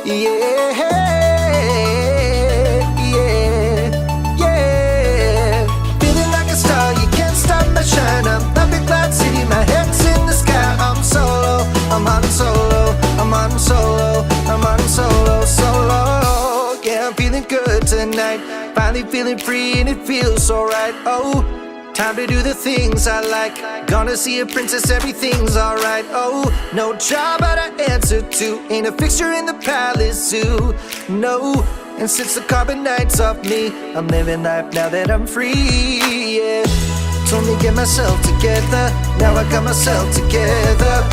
Yeah, yeah. Feeling like a star, you can't stop my shine. I'm up in Cloud City, my head's in the sky. I'm solo, I'm on solo, I'm on solo, I'm on solo, solo. Yeah, I'm feeling good tonight. Finally feeling free and it feels so right. Oh, time to do the things I like. Gonna see a princess, everything's alright. Oh, no job but I answer to. Ain't a fixture in the palace zoo. No, and since the carbonite's off me, I'm living life now that I'm free. Yeah, told me get myself together. Now I got myself together.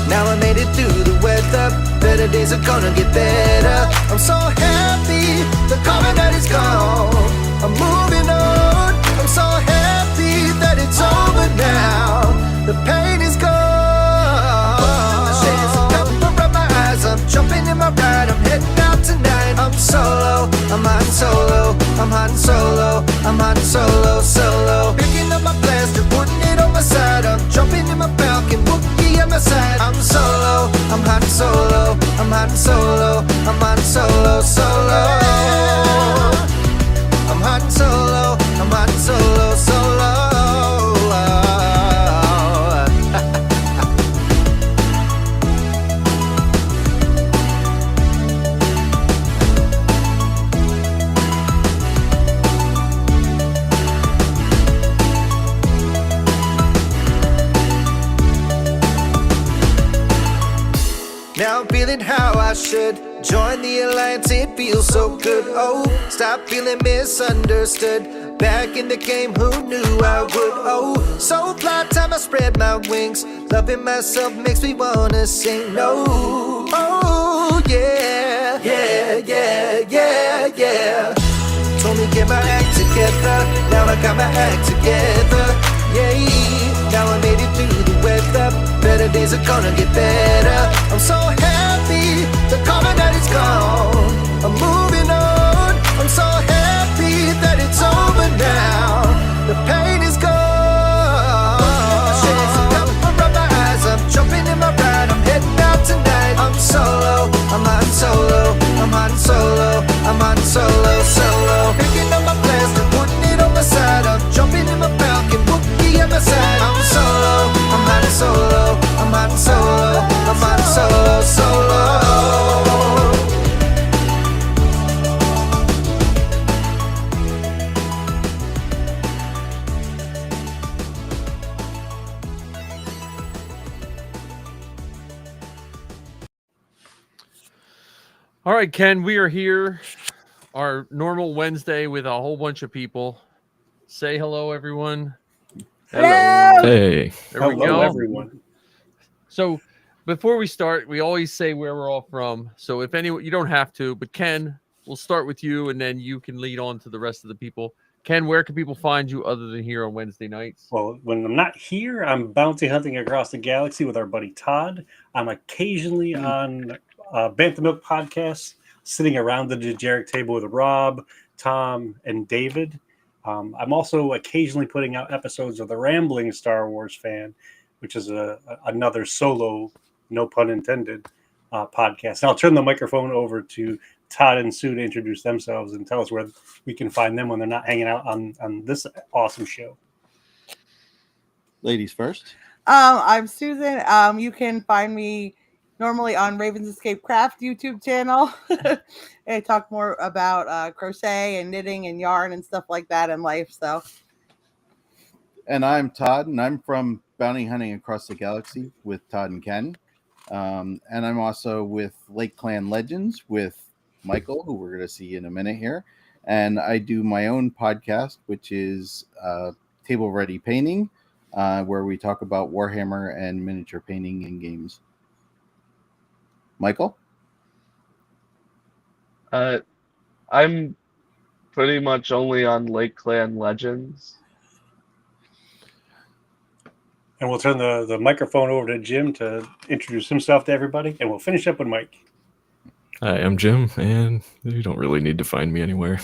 Now I made it through the weather. Better days are gonna get better. I'm so happy the carbonite is gone. I'm moving on. I'm so happy that it's over now. The pain is gone. Shades of cover up my eyes. I'm jumping in my ride. I'm heading out tonight. I'm solo. I'm on solo. I'm on solo. I'm on solo. Solo. Picking up my blaster, putting it on my side. I'm jumping in my Falcon, Wookie at my side. I'm solo. I'm on solo. I'm on solo. I'm on solo. Solo. I'm hot and solo, I'm hot and solo, solo. Now I'm feeling how I should. Join the alliance, it feels so good. Oh, stop feeling misunderstood. Back in the game, who knew I would? Oh, so fly, time I spread my wings. Loving myself makes me wanna sing. No, oh yeah, yeah, yeah, yeah, yeah. Told me get my act together. Now I got my act together. Yeah, now I made it through the weather. Better days are gonna get better. I'm so happy the carbonite is gone. I'm moving on. I'm so happy that it's over now. The pain is gone. Shades of cover up my eyes. I'm jumping in my ride. I'm heading out tonight. I'm solo. I'm on solo. I'm on solo. I'm on solo. Solo. Picking up my blaster, putting it on my side. I'm jumping in my Falcon, Wookie at my side. I'm solo. I'm on solo. I'm on solo. I'm on solo. Solo. All right, Ken, we are here, our normal Wednesday with a whole bunch of people. Say hello, everyone. Hello. Hey. There we Hello, go. everyone. So before we start, we always say where we're all from. So if anyone, you don't have to, but Ken, we'll start with you, and then you can lead on to the rest of the people. Ken, where can people find you other than here on Wednesday nights? Well, when I'm not here, I'm bounty hunting across the galaxy with our buddy Todd. I'm occasionally on Bantha Milk podcast, sitting around the Jerick table with Rob, Tom, and David. I'm also occasionally putting out episodes of The Rambling Star Wars Fan, which is another solo, no pun intended, podcast. And I'll turn the microphone over to Todd and Sue to introduce themselves and tell us where we can find them when they're not hanging out on this awesome show. Ladies first. I'm Susan. You can find me normally on Raven's Escape Craft YouTube channel. I talk more about crochet and knitting and yarn and stuff like that in life. So, And I'm Todd, and I'm from Bounty Hunting Across the Galaxy with Todd and Ken. And I'm also with Lake Clan Legends with Michael, who we're going to see in a minute here. And I do my own podcast, which is Table Ready Painting, where we talk about Warhammer and miniature painting in games. Michael? I'm pretty much only on Lake Clan Legends. And we'll turn the microphone over to Jim to introduce himself to everybody, and we'll finish up with Mike. Hi, I'm Jim, and you don't really need to find me anywhere.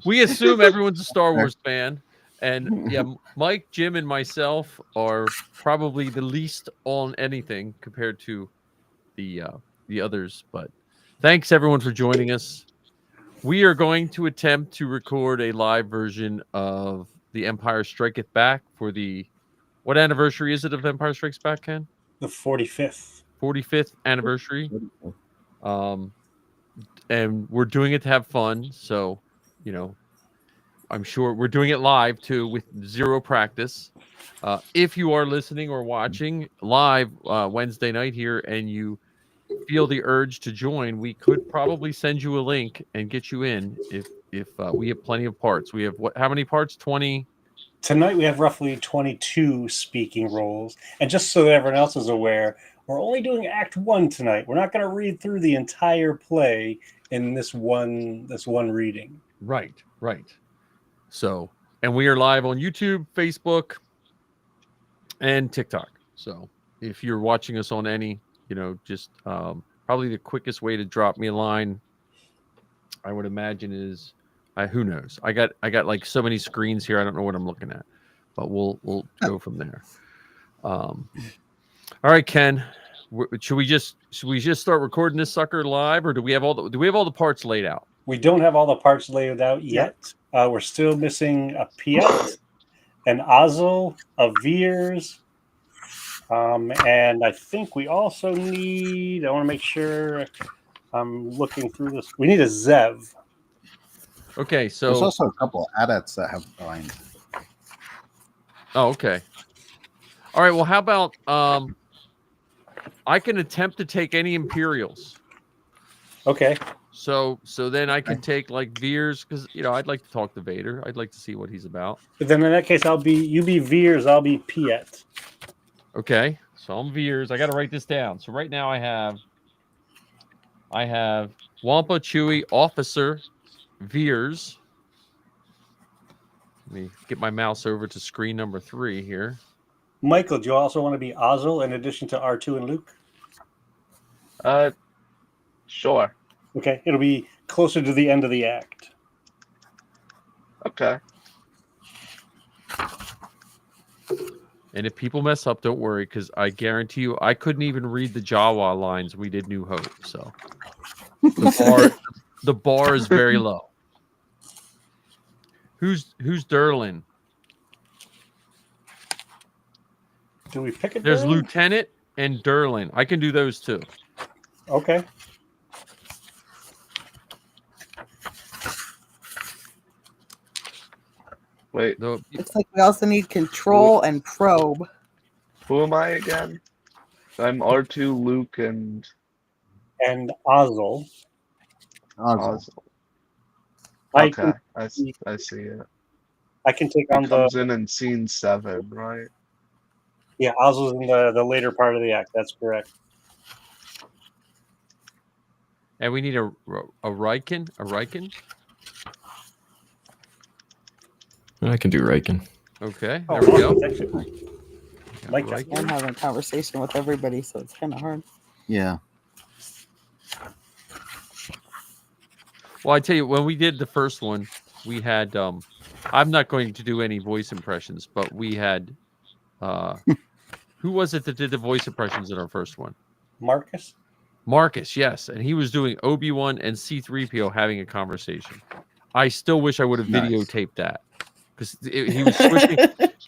We assume everyone's a Star Wars fan. And yeah, Mike, Jim, and myself are probably the least on anything compared to the others. But thanks everyone for joining us. We are going to attempt to record a live version of The Empire Striketh Back for the what anniversary is it of Empire Strikes Back, Ken? The 45th. 45th anniversary. And we're doing it to have fun. So, you know, I'm sure we're doing it live too with zero practice. If you are listening or watching live Wednesday night here and you feel the urge to join, we could probably send you a link and get you in if we have plenty of parts. We have how many parts? 20. Tonight we have roughly 22 speaking roles. And just so that everyone else is aware, we're only doing Act 1 tonight. We're not going to read through the entire play in this one reading. Right. So, and we are live on YouTube, Facebook, and TikTok. So if you're watching us on any, just probably the quickest way to drop me a line, I would imagine is, who knows? I got like so many screens here. I don't know what I'm looking at, but we'll go from there. All right, Ken, should we just start recording this sucker live, or do we have all the parts laid out? We don't have all the parts laid out yet. We're still missing a Piet, an Azel, a Veers, and I think we also need. I want to make sure I'm looking through this. We need a Zev. Okay, so there's also a couple of adats that have lines. Oh, okay. All right. Well, how about I can attempt to take any Imperials. Okay. So then I can take like Veers because I'd like to talk to Vader. I'd like to see what he's about. But then in that case, you be Veers, I'll be Piet. Okay. So I'm Veers. I got to write this down. So right now I have Wampa, Chewie, Officer, Veers. Let me get my mouse over to screen number 3 here. Michael, do you also want to be Azel in addition to R2 and Luke? Sure. Okay, it'll be closer to the end of the act. Okay. And if people mess up, don't worry, because I guarantee you, I couldn't even read the Jawa lines. We did New Hope, so the bar is very low. Who's Derlin? Do we pick it? There's Derlin? Lieutenant and Derlin. I can do those too. Okay. Wait, Looks like we also need control and probe. who am I again? I'm R2, Luke, and Azel. Ozzel. I Okay, can, I see it. I can take on It comes in scene 7, right? Yeah, Azel's in the later part of the act. That's correct. And we need a Riken. A Riken. I can do Riken. Okay, Oh, there we go. that's actually- Mike, Riken. I'm having a conversation with everybody, so it's kind of hard. Yeah. Well, I tell you, when we did the first one, we had. I'm not going to do any voice impressions, but we had. Who was it that did the voice impressions in our first one? Marcus. Marcus, yes, and he was doing Obi-Wan and C-3PO having a conversation. I still wish I would have Nice. videotaped that because he was switching.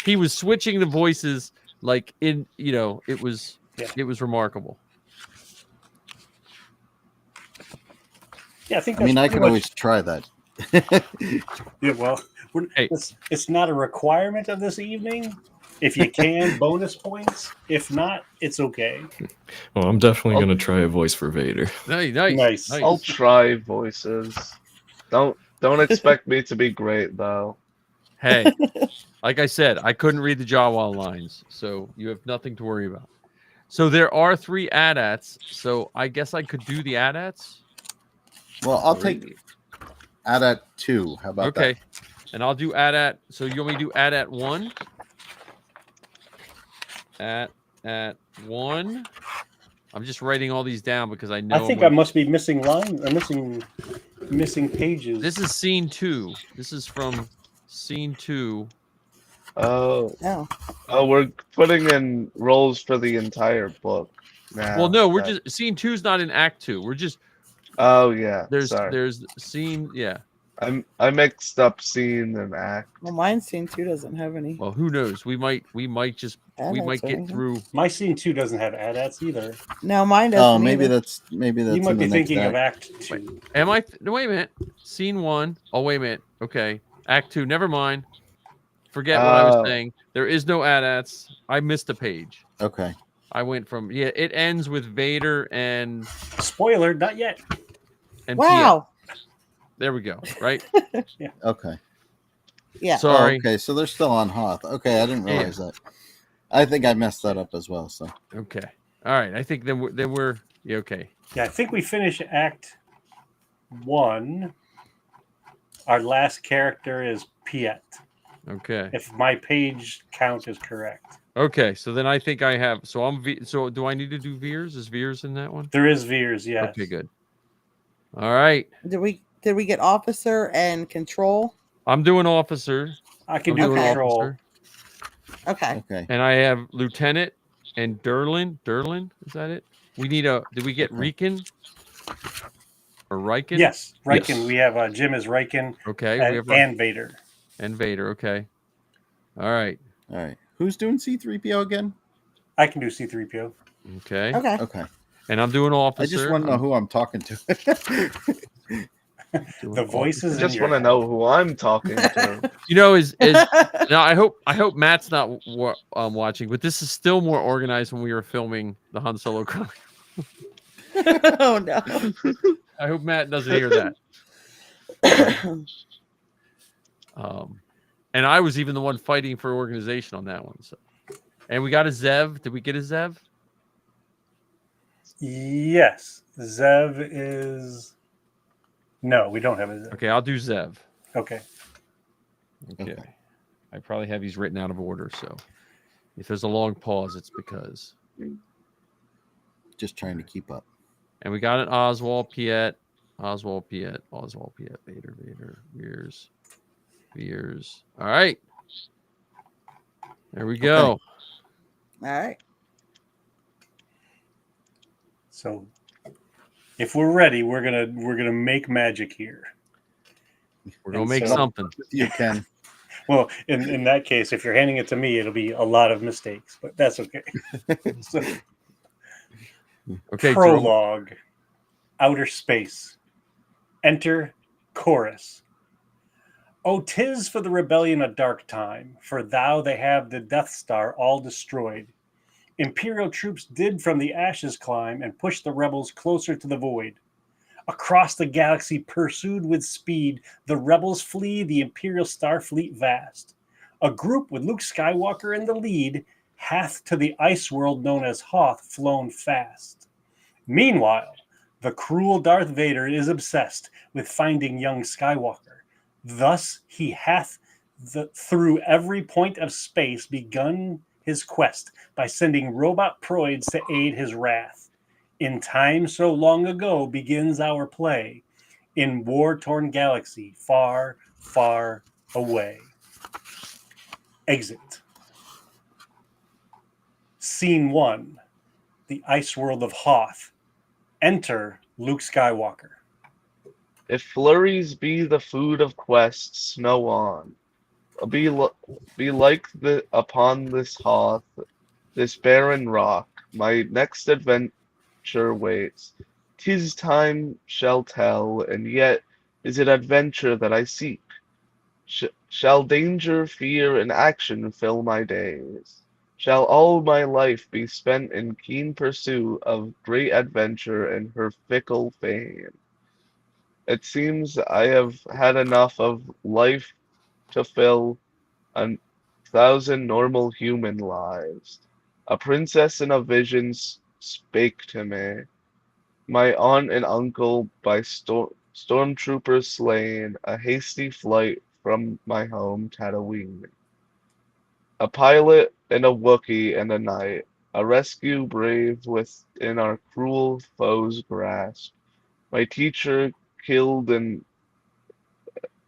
He was switching the voices like in. It was remarkable. Yeah, I think. I mean, that's I pretty can much- always try that. Yeah, well, Hey. it's not a requirement of this evening. If you can, bonus points. If not, it's okay. Well, I'm definitely going to try a voice for Vader. Nice. I'll try voices. Don't expect me to be great though. Hey, like I said, I couldn't read the Jawa lines, so you have nothing to worry about. So there are 3 AT-ATs, so I guess I could do the AT-ATs. Well, I'll take AT-AT 2. How about Okay, and I'll do AT-AT. So you want me to do AT-AT 1? AT-AT 1. I'm just writing all these down because I know. I think I must be missing lines or missing pages. This is scene 2. This is from scene 2. Oh, Oh. oh, we're putting in roles for the entire book now. Well, no, we're That- just scene 2's not in Act 2. We're just Oh yeah, there's sorry. scene, yeah. I mixed up scene and act. Well, mine scene 2 doesn't have any. Well, who knows? We might just we Adults might or get anything. through. My scene 2 doesn't have AT-ATs either. No, mine doesn't. Oh, maybe either. that's You in might the be next thinking of act. Act 2. Am I? No, wait a minute. Scene 1. Oh, wait a minute. Okay. Act 2. Never mind. Forget what I was saying. There is no AT-ATs. I missed a page. Okay. I went from it ends with Vader and Spoiler, not yet. and Wow. Piet. There we go. Right. Okay. Yeah. Oh, Sorry. okay, so they're still on Hoth. Okay, I didn't realize that. I think I messed that up as well. So Okay. All right. I think then we're yeah, okay. Yeah, I think we finish Act 1. Our last character is Piet, Okay. if my page count is correct. Okay. So then I think I have. So so do I need to do Veers? Is Veers in that one? There is Veers, yes. Okay. Good. All right. Did we get officer and control? I'm doing officer. I can I'm do doing Okay. control. officer. Okay. okay. And I have lieutenant and Derlin. Derlin, is that it? We need a. Did we get Okay. Riken or Riken? Yes, Riken. Yes. We have Jim as Riken Okay. We have and Vader. and Vader. Okay. All right. All right. Who's doing C3PO again? I can do C-3PO. Okay. Okay. Okay. And I'm doing officer. I just want to know who I'm talking to. Doing The voices I in just your want to head. know who I'm talking to. You know, is now I hope Matt's not watching, but this is still more organized when we were filming the Han Solo comic. Oh no. I hope Matt doesn't hear that. And I was even the one fighting for organization on that one. So, and we got a Zev. Did we get a Zev? Yes. Zev is... No, we don't have a Zev. Okay, I'll do Zev. Okay. Okay. Okay. I probably have these written out of order, so if there's a long pause, it's because. Just trying to keep up. And we got an Oswald Piet, Vader, Veers. All right. There we go. All right. So if we're ready, we're gonna make magic here. We're gonna And make so- something. You can. Well, in that case, if you're handing it to me, it'll be a lot of mistakes, but that's okay. So, Okay, Drew. prologue. Outer space. Enter chorus. Oh, 'tis for the rebellion a dark time, for thou they have the Death Star all destroyed. Imperial troops did from the ashes climb and push the rebels closer to the void. Across the galaxy pursued with speed, the rebels flee the Imperial Starfleet vast. A group with Luke Skywalker in the lead hath to the ice world known as Hoth flown fast. Meanwhile, the cruel Darth Vader is obsessed with finding young Skywalker. Thus he hath through every point of space begun his quest by sending robot droids to aid his wrath. In time so long ago begins our play, in war-torn galaxy far, far away. Exit. Scene 1. The ice world of Hoth. Enter Luke Skywalker. If flurries be the food of quests, snow on. Be like upon this hearth, this barren rock. My next adventure waits. 'Tis time shall tell, and yet is it adventure that I seek? Shall danger, fear, and action fill my days? Shall all my life be spent in keen pursuit of great adventure and her fickle fame? It seems I have had enough of life to fill 1,000 normal human lives. A princess in a vision spake to me. My aunt and uncle by stormtroopers slain, a hasty flight from my home, Tatooine. A pilot and a Wookiee and a knight, a rescue brave within our cruel foe's grasp. My teacher killed, and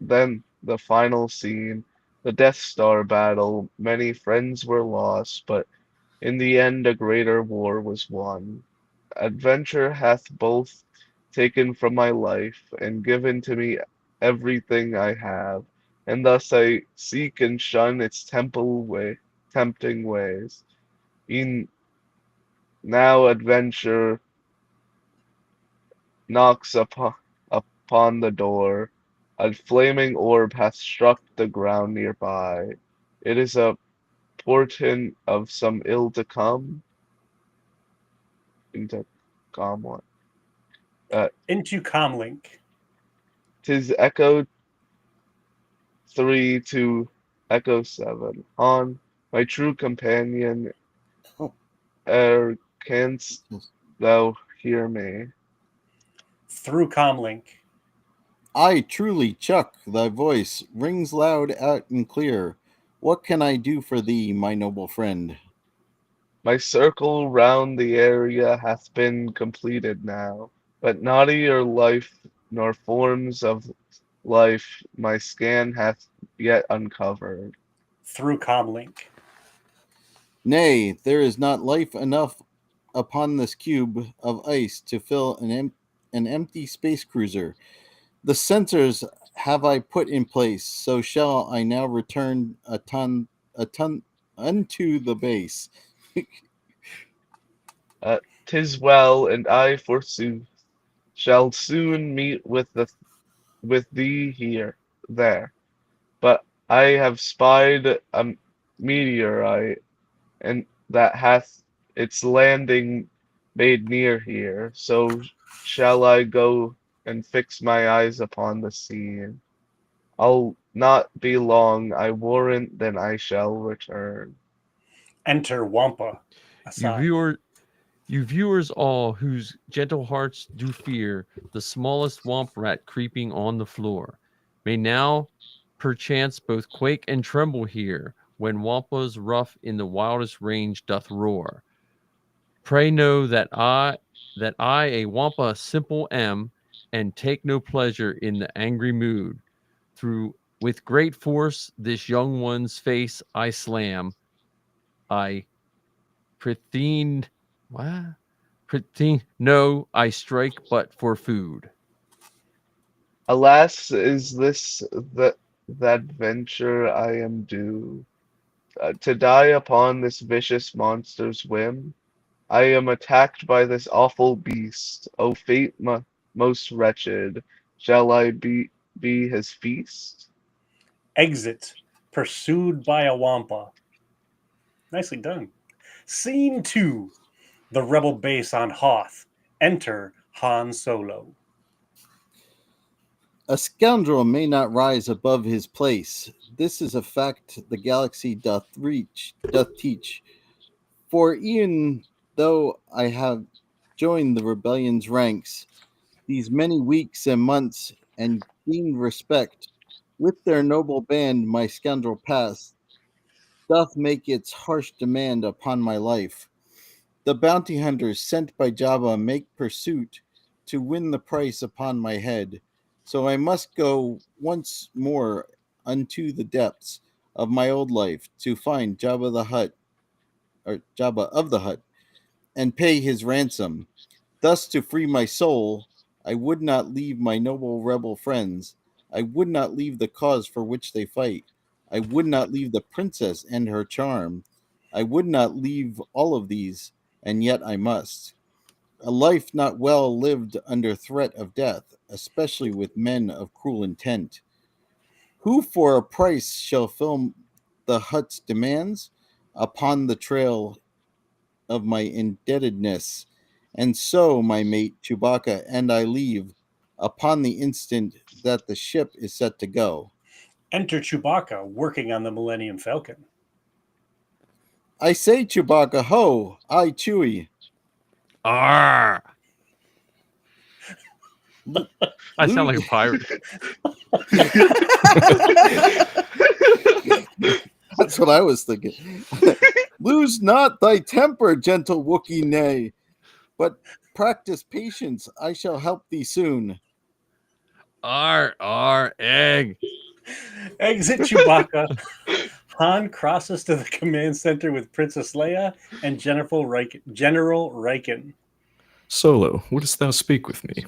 then the final scene, the Death Star battle, many friends were lost, but in the end a greater war was won. Adventure hath both taken from my life and given to me everything I have, and thus I seek and shun its tempting ways. E'en now adventure knocks upon the door. A flaming orb hath struck the ground nearby. It is a portent of some ill to come. Into calm one. Into Comlink. 'Tis Echo 3 to Echo 7. Han, my true companion, Oh. Canst thou hear me? Through Comlink. I truly, Chuck, thy voice rings loud out and clear. What can I do for thee, my noble friend? My circle round the area hath been completed now, but naughtier life nor forms of life my scan hath yet uncovered. Through Comlink. Nay, there is not life enough upon this cube of ice to fill an empty space cruiser. The sensors have I put in place, so shall I now return a ton unto the base. 'Tis well, and I forsooth shall soon meet with thee there. But I have spied a meteorite, and that hath its landing made near here. So shall I go and fix my eyes upon the scene. I'll not be long, I warrant, then I shall return. Enter Wampa. You Aside. viewers all whose gentle hearts do fear the smallest womp rat creeping on the floor, may now perchance both quake and tremble here when Wampa's rough in the wildest range doth roar. Pray know that I a Wampa simple am, and take no pleasure in the angry mood. Through with great force this young one's face I slam. I pritheen what? Pritheen no, I strike but for food. Alas, is this that venture I am due, to die upon this vicious monster's whim? I am attacked by this awful beast. O fate most wretched, shall I be his feast? Exit. Pursued by a Wampa. Nicely done. Scene 2. The rebel base on Hoth. Enter Han Solo. A scoundrel may not rise above his place. This is a fact the galaxy doth teach. For e'en though I have joined the rebellion's ranks these many weeks and months, and gained respect, with their noble band my scoundrel past doth make its harsh demand upon my life. The bounty hunters sent by Jabba make pursuit to win the price upon my head. So I must go once more unto the depths of my old life to find Jabba of the Hutt, and pay his ransom. Thus to free my soul, I would not leave my noble rebel friends. I would not leave the cause for which they fight. I would not leave the princess and her charm. I would not leave all of these, and yet I must. A life not well lived under threat of death, especially with men of cruel intent. Who for a price shall fill the Hutt's demands upon the trail of my indebtedness? And so, my mate Chewbacca and I leave upon the instant that the ship is set to go. Enter Chewbacca working on the Millennium Falcon. I say, Chewbacca, ho! I, Chewie. Arr! I sound like a pirate. That's what I was thinking. Lose not thy temper, gentle Wookiee, nay, but practice patience. I shall help thee soon. Egg. Exit Chewbacca. Han crosses to the command center with Princess Leia and General Riken. Solo, wouldst thou speak with me?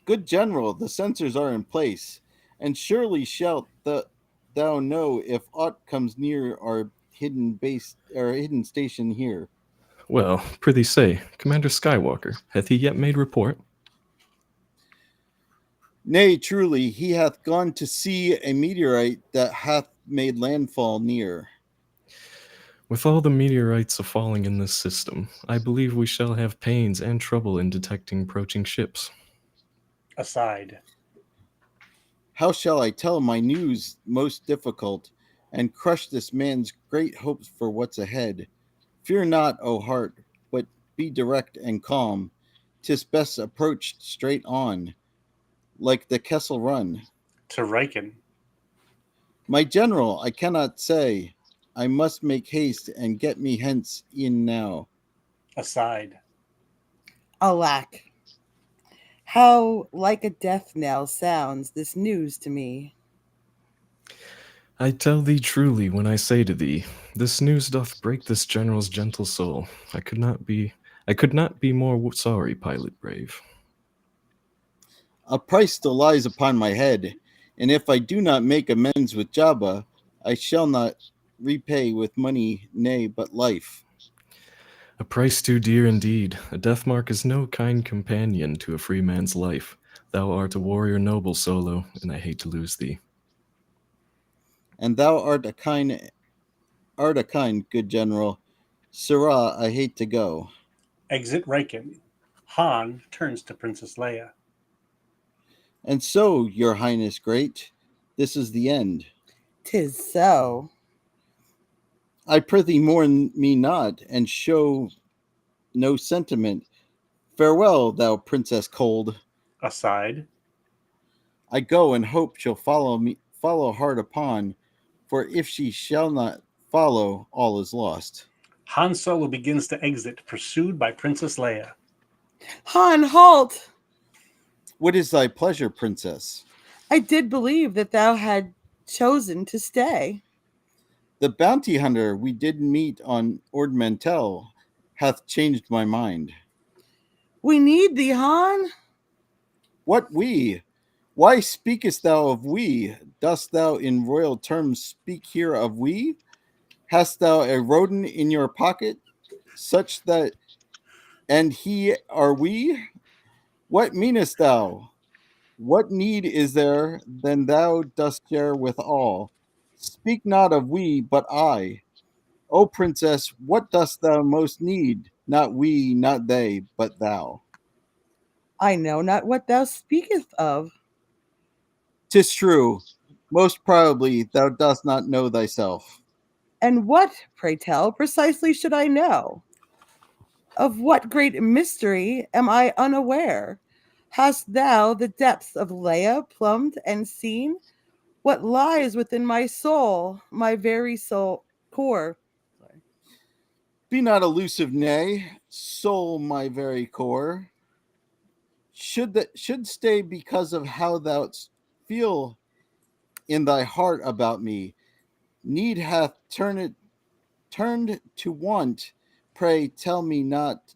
Good general, the sensors are in place, and surely shalt thou know if aught comes near our hidden base or hidden station here. Well, prithee say, Commander Skywalker, hath he yet made report? Nay, truly, he hath gone to see a meteorite that hath made landfall near. With all the meteorites a falling in this system, I believe we shall have pains and trouble in detecting approaching ships. Aside. How shall I tell my news most difficult, and crush this man's great hopes for what's ahead? Fear not, O heart, but be direct and calm. 'Tis best approached straight on, like the Kessel Run. To Riken. My general, I cannot say. I must make haste and get me hence in now. Aside. Alack, how like a death knell sounds this news to me. I tell thee truly when I say to thee, this news doth break this general's gentle soul. I could not be more sorry, pilot brave. A price still lies upon my head, and if I do not make amends with Jabba, I shall not repay with money, nay, but life. A price too dear indeed. A death mark is no kind companion to a free man's life. Thou art a warrior noble, Solo, and I hate to lose thee. And thou art a kind, good general. Sirrah, I hate to go. Exit Riken. Han turns to Princess Leia. And so, your highness great, this is the end. 'Tis so. I prithee mourn me not, and show no sentiment. Farewell, thou princess cold. Aside. I go and hope she'll follow hard upon, for if she shall not follow, all is lost. Han Solo begins to exit, pursued by Princess Leia. Han, halt! What is thy pleasure, princess? I did believe that thou had chosen to stay. The bounty hunter we did meet on Ord Mantell hath changed my mind. We need thee, Han. What we? Why speakest thou of we? Dost thou in royal terms speak here of we? Hast thou a rodent in your pocket, such that, and he are we? What meanest thou? What need is there than thou dost share with all? Speak not of we, but I. O princess, what dost thou most need? Not we, not they, but thou. I know not what thou speakest of. 'Tis true. Most probably thou dost not know thyself. And what, pray tell, precisely should I know? Of what great mystery am I unaware? Hast thou the depths of Leia plumbed and seen? What lies within my soul, my very soul core? Be not elusive, nay, soul my very core. Should stay because of how thou feel in thy heart about me. Need hath turned to want. Pray tell me not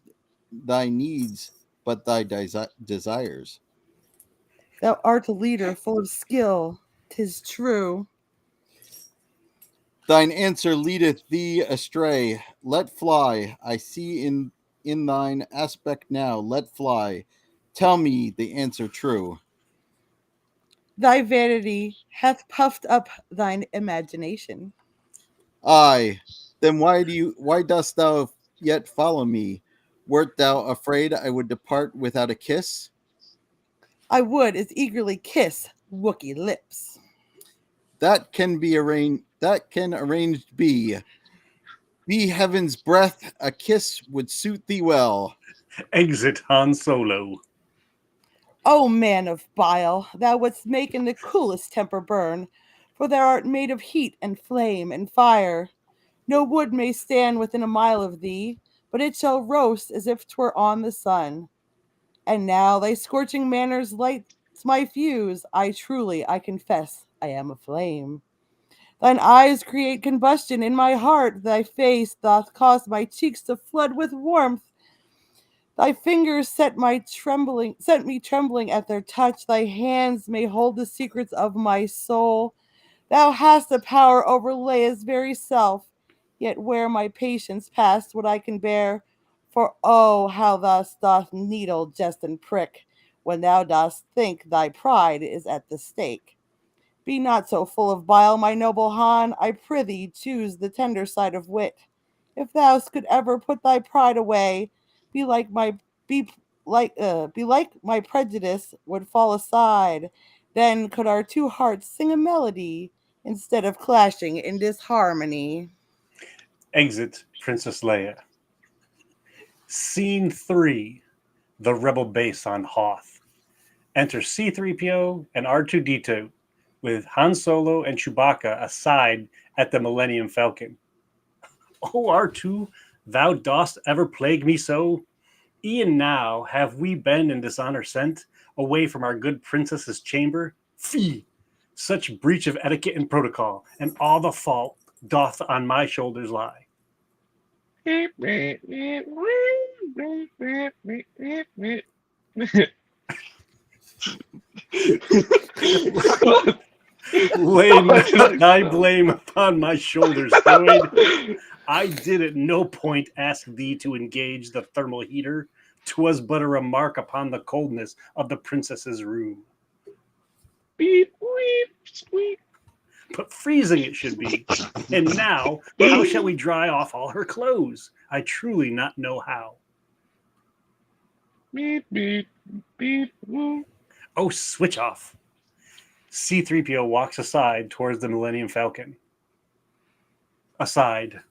thy needs, but thy desires. Thou art a leader full of skill, 'tis true. Thine answer leadeth thee astray. Let fly. I see in thine aspect now. Let fly. Tell me the answer true. Thy vanity hath puffed up thine imagination. Aye. Then why dost thou yet follow me? Wert thou afraid I would depart without a kiss? I would as eagerly kiss Wookiee lips. That can arranged be. Be heaven's breath, a kiss would suit thee well. Exit Han Solo. O man of bile, thou wouldst make in the coolest temper burn, for thou art made of heat and flame and fire. No wood may stand within a mile of thee, but it shall roast as if 'twere on the sun. And now thy scorching manners light my fuse, I confess, I am a flame. Thine eyes create combustion in my heart, thy face doth cause my cheeks to flood with warmth. Thy fingers set me trembling at their touch, thy hands may hold the secrets of my soul. Thou hast the power over Leia's very self, yet where my patience past what I can bear, for oh, how thus doth needle jest and prick, when thou dost think thy pride is at the stake. Be not so full of bile, my noble Han, I prithee choose the tender side of wit. If thou could ever put thy pride away, be like my be be like my prejudice would fall aside. Then could our two hearts sing a melody instead of clashing in disharmony. Exit Princess Leia. Scene 3, the Rebel base on Hoth. Enter C-3PO and R2-D2 with Han Solo and Chewbacca aside at the Millennium Falcon. O R2, thou dost ever plague me so? E'en now have we been in dishonor sent away from our good princess's chamber. Fie! Such breach of etiquette and protocol, and all the fault doth on my shoulders lie. Lay not thy blame upon my shoulders, Droid. I did at no point ask thee to engage the thermal heater. 'Twas but a remark upon the coldness of the princess's room. Beep, weep, squeak. But freezing it should be. And now, how shall we dry off all her clothes? I truly not know how. Beep, beep, beep, woo. Oh, switch off. C-3PO walks aside towards the Millennium Falcon. Aside.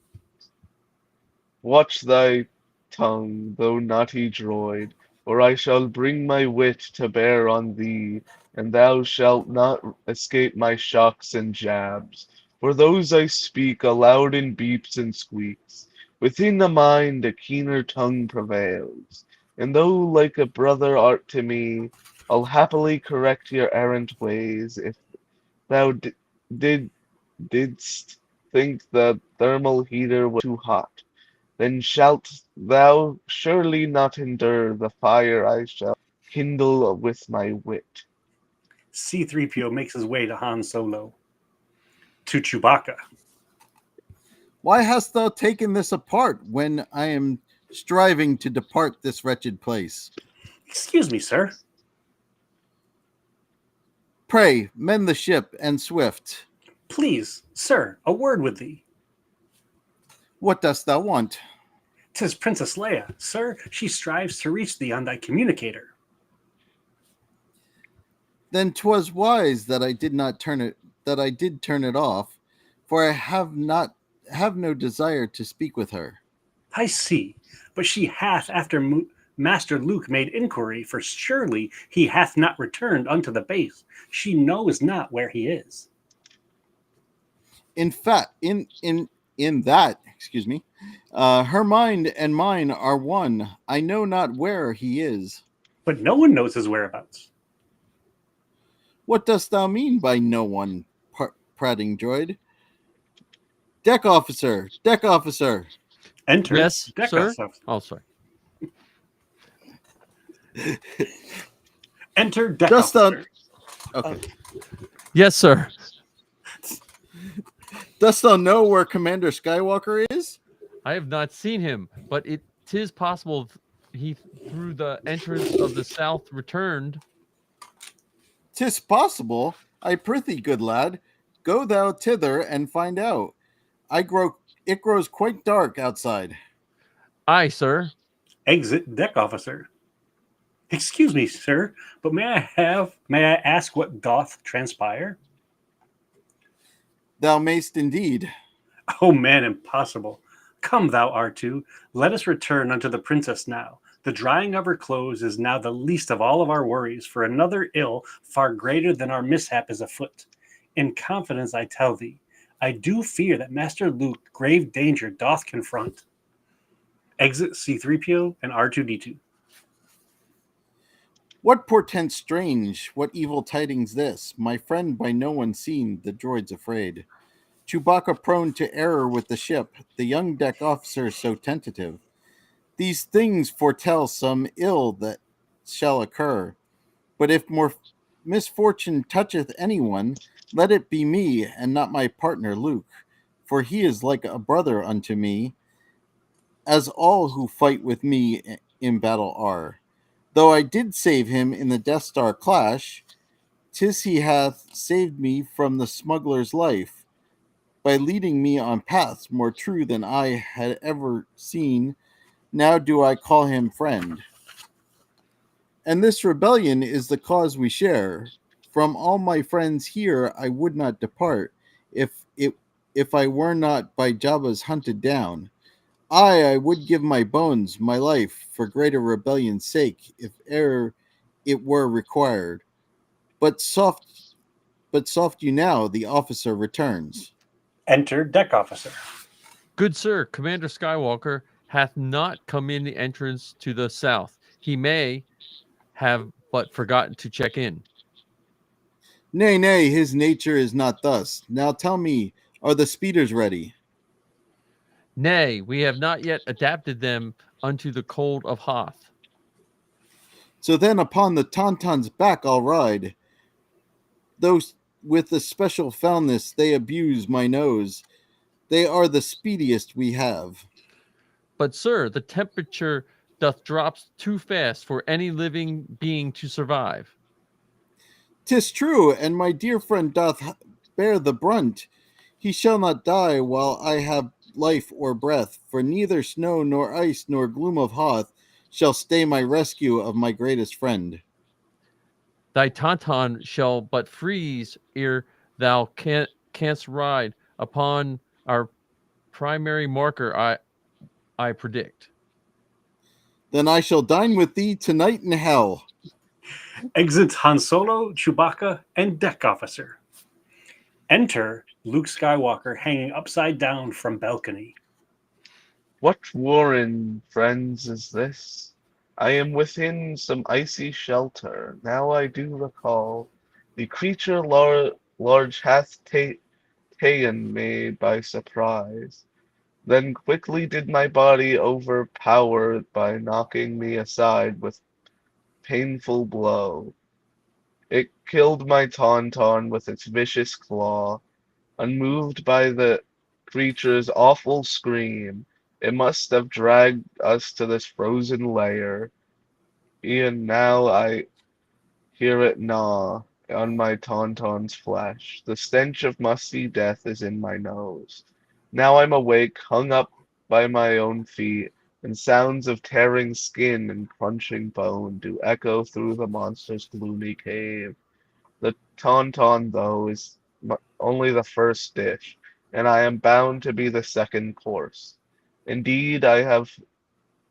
Watch thy tongue, thou naughty droid, or I shall bring my wit to bear on thee, and thou shalt not escape my shocks and jabs. For those I speak aloud in beeps and squeaks. Within the mind a keener tongue prevails, and though like a brother art to me, I'll happily correct your errant ways. If thou didst think the thermal heater was too hot, then shalt thou surely not endure the fire I shall kindle with my wit. C-3PO makes his way to Han Solo. To Chewbacca. Why hast thou taken this apart when I am striving to depart this wretched place? Excuse me, sir. Pray, mend the ship and swift. Please, sir, a word with thee. What dost thou want? 'Tis Princess Leia, sir. She strives to reach thee on thy communicator. Then 'twas wise that I did turn it off, for I have no desire to speak with her. I see, but she hath, after Master Luke made inquiry, for surely he hath not returned unto the base. She knows not where he is. In fact, in that, excuse me, her mind and mine are one. I know not where he is. But no one knows his whereabouts. What dost thou mean by no one, prating droid? Deck officer, deck officer. Enter. Yes, deck sir. officer. Oh, sorry. Enter deck Dost thou? officer. Okay. Yes, sir. Dost thou know where Commander Skywalker is? I have not seen him, but it is possible he through the entrance of the south returned. 'Tis possible. I prithee, good lad, go thou thither and find out. It grows quite dark outside. Aye, sir. Exit deck officer. Excuse me, sir, but may I ask what doth transpire? Thou mayst indeed. Oh man, impossible. Come thou R2, let us return unto the princess now. The drying of her clothes is now the least of all of our worries, for another ill far greater than our mishap is afoot. In confidence I tell thee, I do fear that Master Luke grave danger doth confront. Exit C-3PO and R2-D2. What portent strange? What evil tidings this? My friend by no one seen, the droid's afraid. Chewbacca prone to error with the ship, the young deck officer so tentative. These things foretell some ill that shall occur. But if more misfortune toucheth anyone, let it be me, and not my partner Luke, for he is like a brother unto me, as all who fight with me in battle are. Though I did save him in the Death Star clash, 'tis he hath saved me from the smuggler's life, by leading me on paths more true than I had ever seen. Now do I call him friend. And this rebellion is the cause we share. From all my friends here I would not depart, if I were not by Jabba's hunted down. I would give my bones, my life, for greater rebellion's sake, if e'er it were required. But soft you now, the officer returns. Enter deck officer. Good sir, Commander Skywalker hath not come in the entrance to the south. He may have but forgotten to check in. Nay, nay, his nature is not thus. Now tell me, are the speeders ready? Nay, we have not yet adapted them unto the cold of Hoth. So then upon the Tauntaun's back I'll ride. Those with the special foulness they abuse my nose. They are the speediest we have. But sir, the temperature doth drop too fast for any living being to survive. 'Tis true, and my dear friend doth bear the brunt. He shall not die while I have life or breath, for neither snow nor ice nor gloom of Hoth shall stay my rescue of my greatest friend. Thy tauntaun shall but freeze ere thou canst ride upon our primary marker, I predict. Then I shall dine with thee tonight in hell. Exit Han Solo, Chewbacca, and deck officer. Enter Luke Skywalker hanging upside down from balcony. What warren, friends, is this? I am within some icy shelter. Now I do recall the creature large hath ta'en me by surprise. Then quickly did my body overpower by knocking me aside with painful blow. It killed my tauntaun with its vicious claw. Unmoved by the creature's awful scream, it must have dragged us to this frozen lair. E'en now I hear it gnaw on my tauntaun's flesh. The stench of musty death is in my nose. Now I'm awake, hung up by my own feet, and sounds of tearing skin and crunching bone do echo through the monster's gloomy cave. The tauntaun, though, is only the first dish, and I am bound to be the second course. Indeed, I have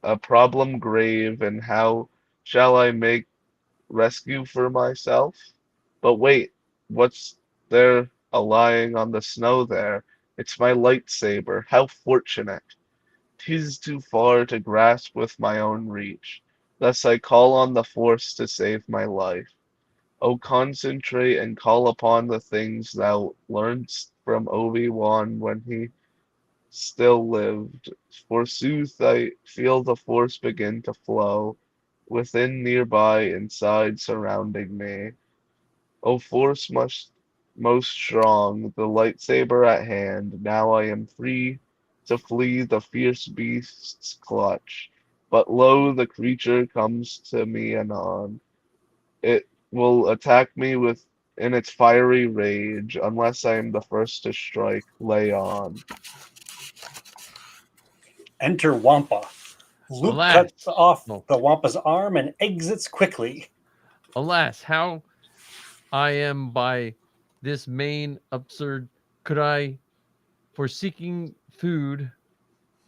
a problem grave, and how shall I make rescue for myself? But wait, what's there a lying on the snow there? It's my lightsaber. How fortunate! 'Tis too far to grasp with my own reach. Thus I call on the Force to save my life. O concentrate and call upon the things thou learnedst from Obi-Wan when he still lived. Forsooth, I feel the Force begin to flow within, nearby, inside, surrounding me. O Force most strong, the lightsaber at hand, now I am free to flee the fierce beast's clutch. But lo, the creature comes to me anon. It will attack me in its fiery rage, unless I am the first to strike. Lay on. Enter Wampa. Luke Alas. cuts off No. the Wampa's arm and exits quickly. Alas, how I am by this main absurd could I, for seeking food,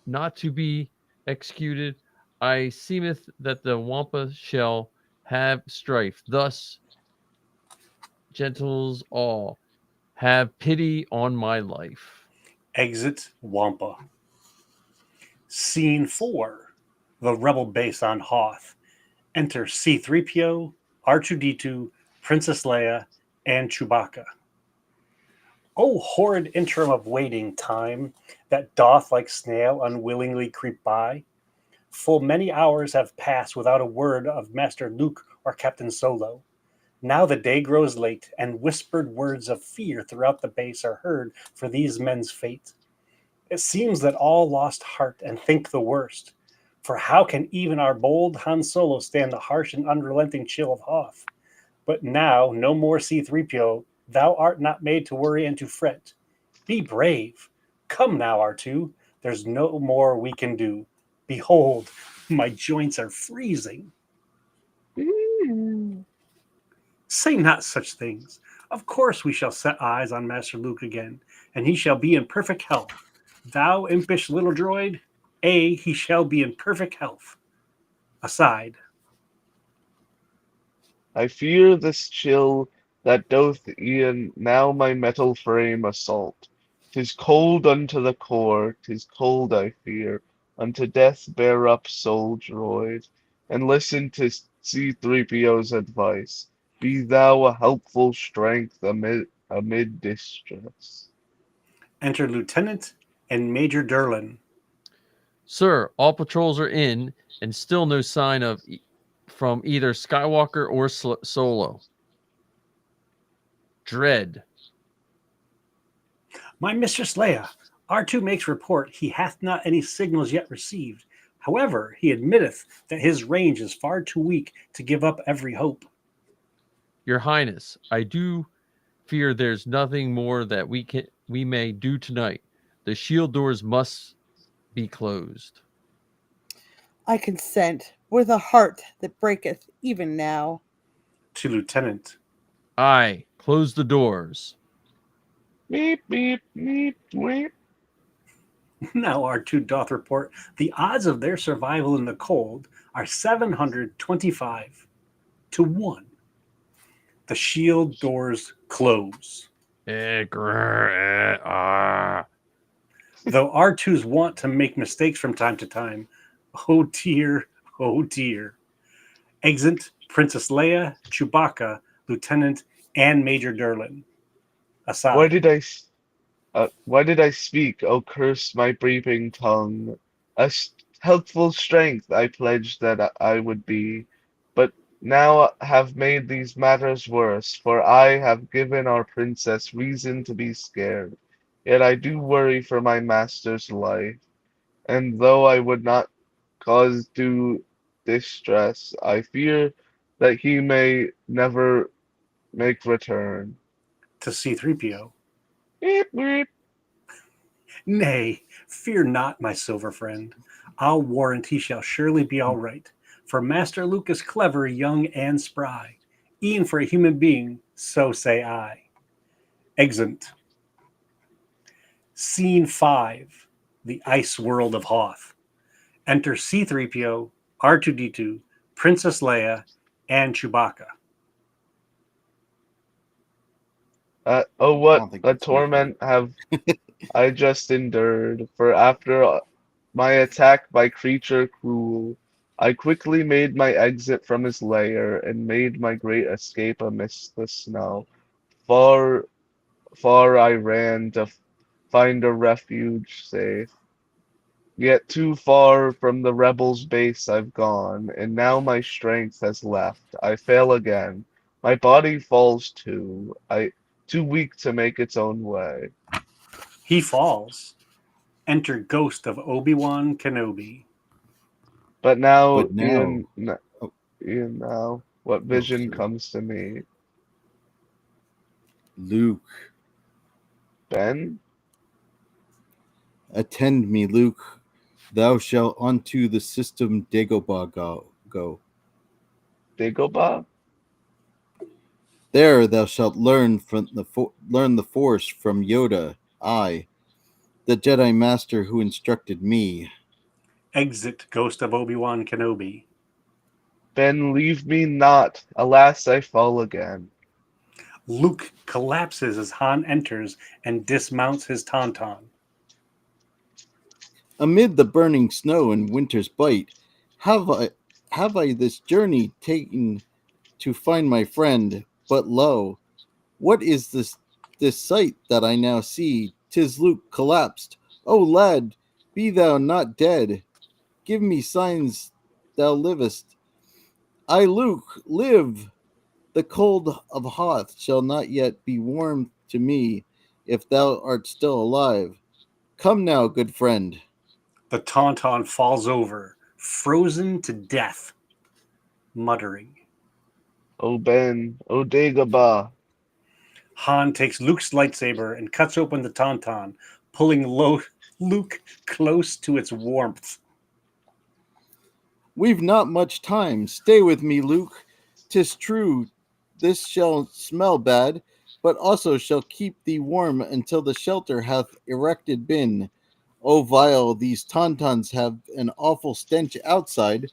not to be executed, I seemeth that the Wampa shall have strife. Thus, gentles all, have pity on my life. Exit Wampa. Scene 4. The rebel base on Hoth. Enter C-3PO, R2-D2, Princess Leia, and Chewbacca. Oh, horrid interim of waiting time, that doth like snail unwillingly creep by. Full many hours have passed without a word of Master Luke or Captain Solo. Now the day grows late, and whispered words of fear throughout the base are heard for these men's fate. It seems that all lost heart and think the worst. For how can even our bold Han Solo stand the harsh and unrelenting chill of Hoth? But now, no more C-3PO, thou art not made to worry and to fret. Be brave. Come now, R2, there's no more we can do. Behold, my joints are freezing. Say not such things. Of course we shall set eyes on Master Luke again, and he shall be in perfect health. Thou impish little droid, he shall be in perfect health. Aside. I fear this chill that doth e'en now my metal frame assault. 'Tis cold unto the core, 'tis cold I fear, unto death bear up, soul droid, and listen to C-3PO's advice. Be thou a helpful strength amid distress. Enter Lieutenant and Major Derlin. Sir, all patrols are in, and still no sign of from either Skywalker or Solo. Dread. My Mistress Leia, R2 makes report he hath not any signals yet received. However, he admitteth that his range is far too weak to give up every hope. Your Highness, I do fear there's nothing more that we may do tonight. The shield doors must be closed. I consent with a heart that breaketh even now. To Lieutenant. Aye, close the doors. Meep, meep, meep, meep. Now R2 doth report the odds of their survival in the cold are 725 to 1. The shield doors close. Though R2's want to make mistakes from time to time, oh dear, oh dear. Exit Princess Leia, Chewbacca, Lieutenant, and Major Derlin. Aside. Why did I speak? Oh, curse my breathing tongue. Helpful strength I pledged that I would be, but now have made these matters worse, for I have given our princess reason to be scared. Yet I do worry for my master's life, and though I would not cause due distress, I fear that he may never make return. To C-3PO. Beep, beep. Nay, fear not, my silver friend. I'll warrant he shall surely be all right. For Master Luke is clever, young, and spry. E'en for a human being, so say I. Exeunt. Scene 5. The ice world of Hoth. Enter C-3PO, R2-D2, Princess Leia, and Chewbacca. Oh, I what don't think a that's torment have I just endured, for after my attack by creature cruel, I quickly made my exit from his lair, and made my great escape amidst the snow. Far, far I ran to find a refuge safe. Yet too far from the rebels' base I've gone, and now my strength has left. I fail again. My body falls too. Too weak to make its own way. He falls. Enter Ghost of Obi-Wan Kenobi. But now, But now, Ian, now, what vision sorry. comes to me? Luke, Ben? attend me, Luke. Thou shalt unto the system Dagobah go. Dagobah? There thou shalt learn learn the Force from Yoda, I, the Jedi Master who instructed me. Exit Ghost of Obi-Wan Kenobi. Ben, leave me not. Alas, I fall again. Luke collapses as Han enters and dismounts his tauntaun. Amid the burning snow and winter's bite, have I this journey taken to find my friend, but lo, what is this sight that I now see? 'Tis Luke collapsed. O lad, be thou not dead. Give me signs thou livest. I, Luke, live. The cold of Hoth shall not yet be warm to me if thou art still alive. Come now, good friend. The Tauntaun falls over, frozen to death, muttering. O Ben, O Dagobah. Han takes Luke's lightsaber and cuts open the Tauntaun, pulling Luke close to its warmth. We've not much time. Stay with me, Luke. 'Tis true, this shall smell bad, but also shall keep thee warm until the shelter hath erected been. O vile, these tauntauns have an awful stench outside,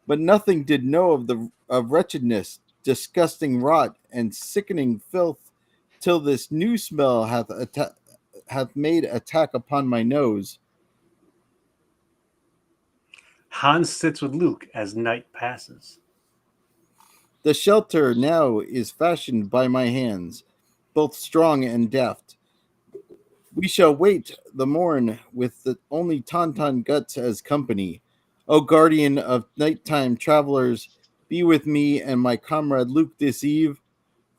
but nothing did know of wretchedness, disgusting rot, and sickening filth, till this new smell hath made attack upon my nose. Han sits with Luke as night passes. The shelter now is fashioned by my hands, both strong and deft. We shall wait the morn with the only Tauntaun guts as company. O guardian of nighttime travelers, be with me and my comrade Luke this eve,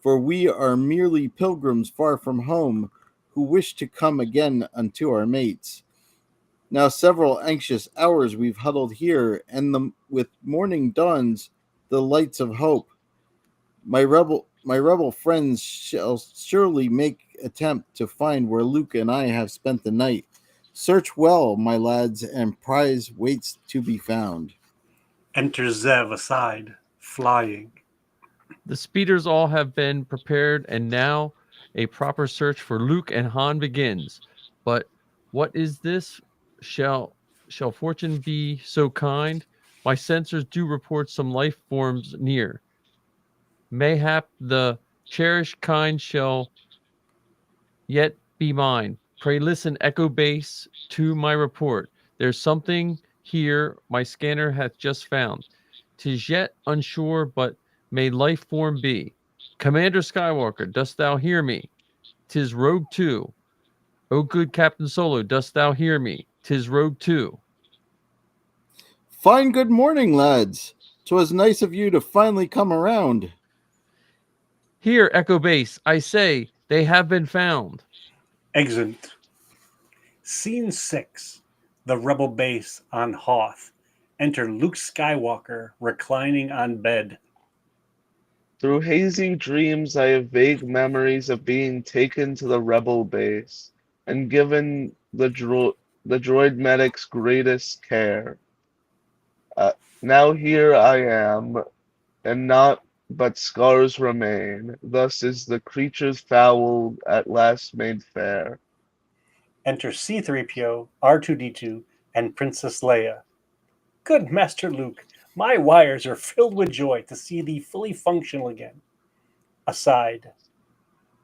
for we are merely pilgrims far from home, who wish to come again unto our mates. Now several anxious hours we've huddled here, and with morning dawns the lights of hope. My rebel friends shall surely make attempt to find where Luke and I have spent the night. Search well, my lads, and prize waits to be found. Enter Zev aside, flying. The speeders all have been prepared, and now a proper search for Luke and Han begins. But what is this? Shall fortune be so kind? My sensors do report some life forms near. Mayhap the cherished kind shall yet be mine. Pray listen, echo base, to my report. There's something here my scanner hath just found. 'Tis yet unsure, but may life form be. Commander Skywalker, dost thou hear me? 'Tis Rogue 2. O good Captain Solo, dost thou hear me? 'Tis Rogue 2. Fine good morning, lads. 'Twas nice of you to finally come around. Here, Echo Base, I say, they have been found. Exeunt. Scene 6. The rebel base on Hoth. Enter Luke Skywalker reclining on bed. Through hazy dreams, I have vague memories of being taken to the rebel base and given the droid medic's greatest care. Now here I am, and naught but scars remain. Thus is the creature's foul at last made fair. Enter C-3PO, R2-D2, and Princess Leia. Good Master Luke, my wires are filled with joy to see thee fully functional again. Aside.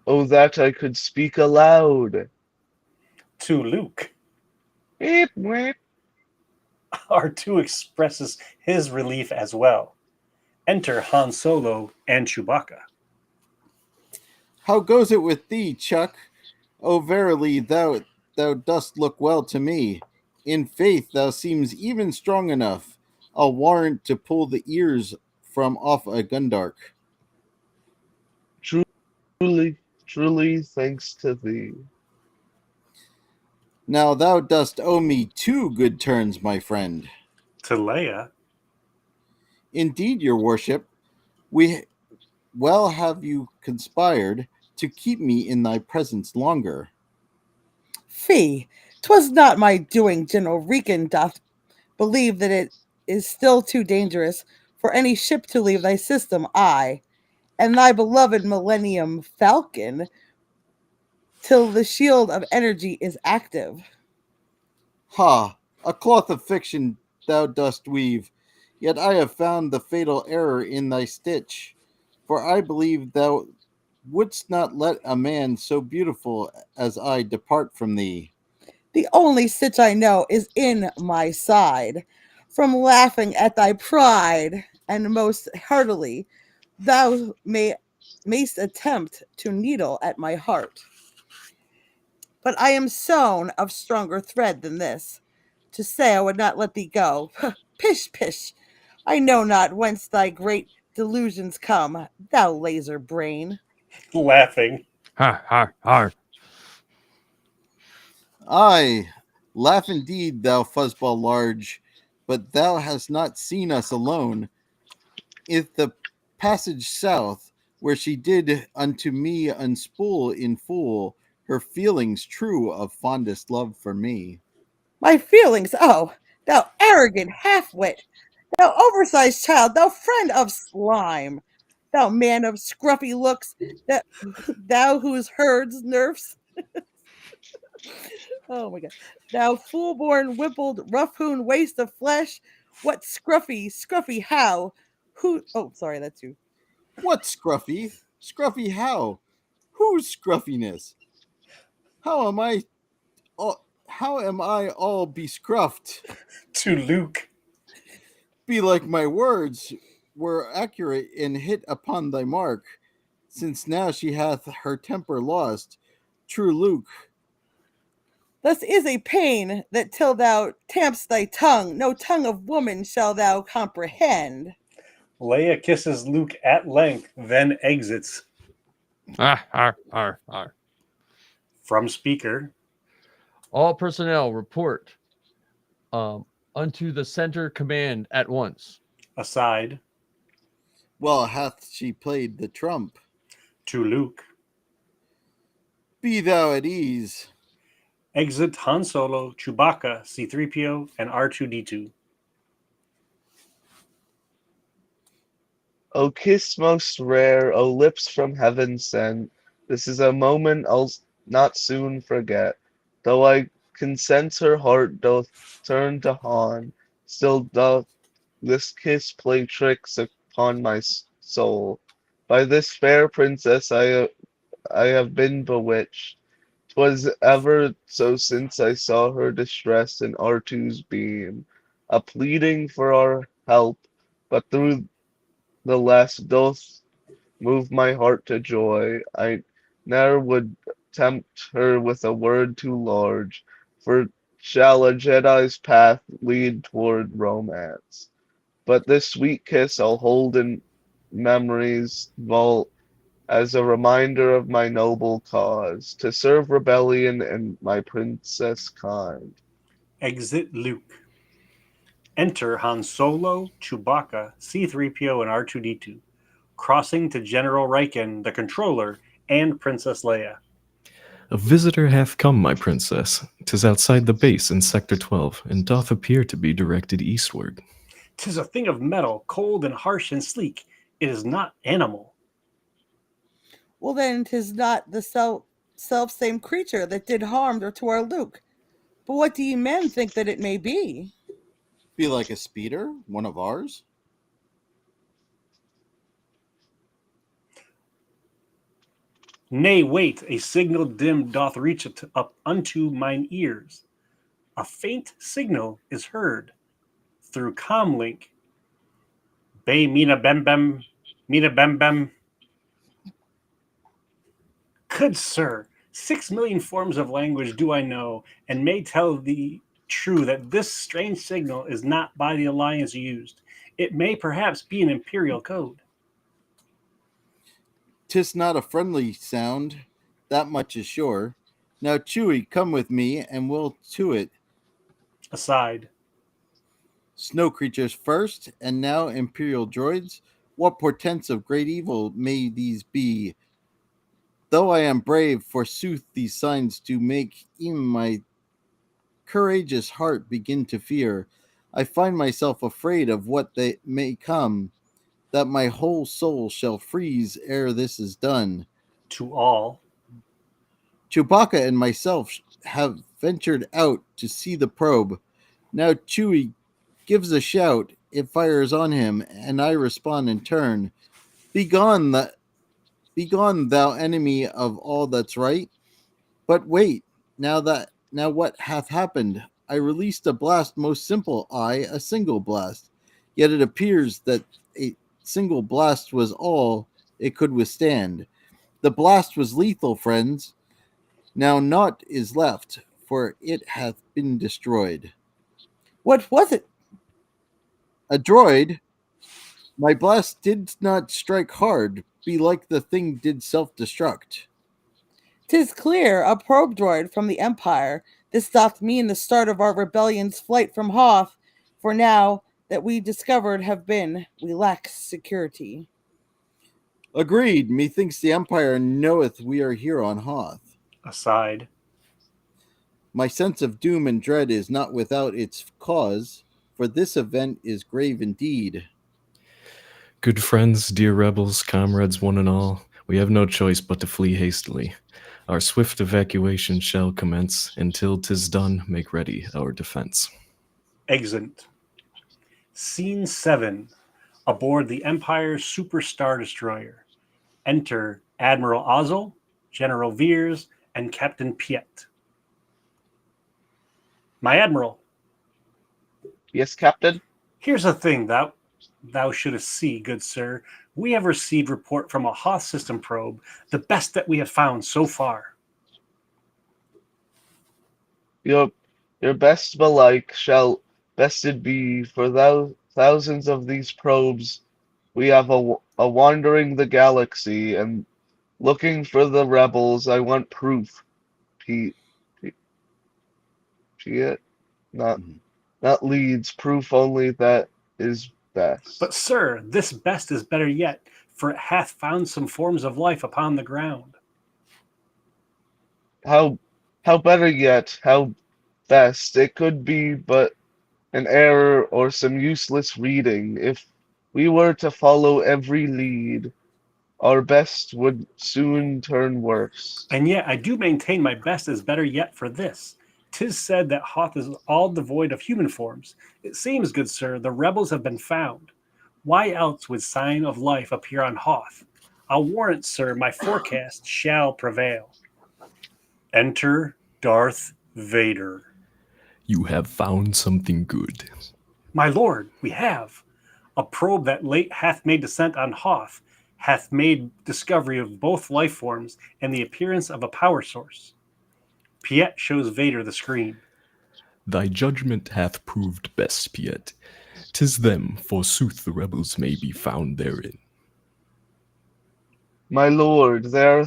Oh, that I could speak aloud. To Luke. Beep, beep. R2 expresses his relief as well. Enter Han Solo and Chewbacca. How goes it with thee, Chuck? Oh, verily, thou dost look well to me. In faith, thou seems even strong enough. I'll warrant to pull the ears from off a Gundark. Truly, thanks to thee. Now thou dost owe me 2 good turns, my friend. To Leia. Indeed, your worship, we well have you conspired to keep me in thy presence longer. Fee, 'twas not my doing. General Regan doth believe that it is still too dangerous for any ship to leave thy system, I, and thy beloved Millennium Falcon, till the shield of energy is active. Ha! A cloth of fiction thou dost weave, yet I have found the fatal error in thy stitch, for I believe thou wouldst not let a man so beautiful as I depart from thee. The only stitch I know is in my side, from laughing at thy pride, and most heartily thou mayst attempt to needle at my heart. But I am sewn of stronger thread than this. To say I would not let thee go. Pish, pish! I know not whence thy great delusions come, thou laser brain. Laughing. Ha ha ha. Ay, laugh indeed, thou fuzzball large, but thou hast not seen us alone. If the passage south, where she did unto me unspool in full her feelings true of fondest love for me. My feelings, oh, thou arrogant half-wit, thou oversized child, thou friend of slime, thou man of scruffy looks, that thou whose herds nerfs. Oh my god. Thou fool-born, wimpled, rough-hewn waste of flesh. What scruffy how? Who oh sorry, that's you. What scruffy? Scruffy how? Whose scruffiness? How am I all bescruffed? To Luke. Be like my words were accurate and hit upon thy mark, since now she hath her temper lost. True Luke, Thus is a pain that till thou tamp'st thy tongue, no tongue of woman shall thou comprehend. Leia kisses Luke at length, then exits. Ah, ar, ar, ar. From speaker. All personnel report unto the center command at once. Aside. well hath she played the trump. To Luke. Be thou at ease. Exit Han Solo, Chewbacca, C-3PO, and R2-D2. O kiss most rare, O lips from heaven sent, this is a moment I'll not soon forget. Though I consent her heart doth turn to Han, still doth this kiss play tricks upon my soul. By this fair princess I have been bewitched. 'Twas ever so since I saw her distress in R2's beam, a pleading for our help, but through the less doth move my heart to joy. I ne'er would tempt her with a word too large, for shall a Jedi's path lead toward romance. But this sweet kiss I'll hold in memory's vault as a reminder of my noble cause, to serve rebellion and my princess kind. Exit Luke. Enter Han Solo, Chewbacca, C-3PO, and R2-D2, crossing to General Riken, the controller, and Princess Leia. A visitor hath come, my princess. 'Tis outside the base in Sector 12, and doth appear to be directed eastward. 'Tis a thing of metal, cold and harsh and sleek. It is not animal. Well then 'tis not the self same creature that did harm to our Luke. But what do ye men think that it may be? Be like a speeder, one of ours. Nay, wait, a signal dim doth reach up unto mine ears. A faint signal is heard through comlink. Bay mina bem bem, mina bem bem. Good sir, 6 million forms of language do I know, and may tell thee true that this strange signal is not by the Alliance used. It may perhaps be an Imperial code. 'Tis not a friendly sound, that much is sure. Now, Chewie, come with me, and we'll to it. Aside. Snow creatures first, and now Imperial droids. What portents of great evil may these be? Though I am brave, forsooth these signs do make even my courageous heart begin to fear. I find myself afraid of what they may come, that my whole soul shall freeze ere this is done. To all. Chewbacca and myself have ventured out to see the probe. Now Chewie gives a shout, it fires on him, and I respond in turn. Begone, thou enemy of all that's right. But wait, now what hath happened? I released a blast most simple, a single blast. Yet it appears that single blast was all it could withstand. The blast was lethal, friends. Now naught is left, for it hath been destroyed. What was it? A droid? My blast did not strike hard, be like the thing did self-destruct. 'Tis clear, a probe droid from the Empire. This doth mean the start of our rebellion's flight from Hoth, for now that we discovered have been, we lack security. Agreed, methinks the Empire knoweth we are here on Hoth. Aside. My sense of doom and dread is not without its cause, for this event is grave indeed. Good friends, dear rebels, comrades, one and all, we have no choice but to flee hastily. Our swift evacuation shall commence. Until 'tis done, make ready our defense. Exit. Scene 7. Aboard the Empire's Super Star Destroyer. Enter Admiral Ozzel, General Veers, and Captain Piet. My Admiral, Yes, Captain? here's a thing thou shouldst see, good sir. We have received report from a Hoth system probe, the best that we have found so far. Your best belike shall bested be, for thousands of these probes we have a wandering the galaxy, and looking for the rebels. I want proof. Piet? Not leads, proof only that is best. But, sir, this best is better yet, for it hath found some forms of life upon the ground. How better yet, how best, it could be but an error or some useless reading. If we were to follow every lead, our best would soon turn worse. And yet I do maintain my best is better yet for this. 'Tis said that Hoth is all devoid of human forms. It seems, good sir, the rebels have been found. Why else would sign of life appear on Hoth? I'll warrant, sir, my forecast shall prevail. Enter Darth Vader. You have found something good. My lord, we have. A probe that late hath made descent on Hoth, hath made discovery of both life forms and the appearance of a power source. Piet shows Vader the screen. Thy judgment hath proved best, Piet. 'Tis them, forsooth, the rebels may be found therein. My lord, there are